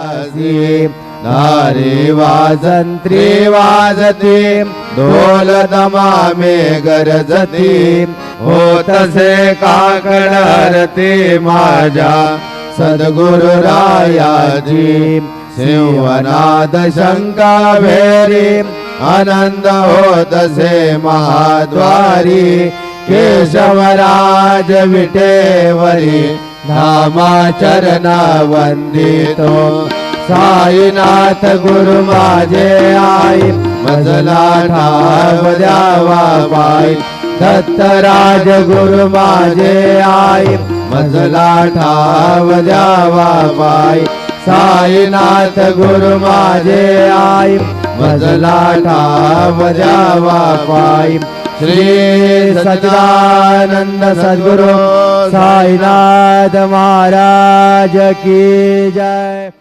वासी नारी वाजंत्री वाजती ढोल दमामे गरजती होतसे काकड आरती माझ्या सद्गुरु रायाची शिवनाद शंका भेरी आनंद होतसे महाद्वारी केशवराज विटेवरी धामा चरणा वंदितो साईनाथ गुरु माझे आई मजला ठाव द्यावा पायी दत्तराज गुरु माझे आई मजला ठाव द्यावा पायी साईनाथ गुरु माझे आई मजला ठाव द्यावा पायी श्री सच्चिदानंद सद्गुरु साईनाथ महाराज की जय।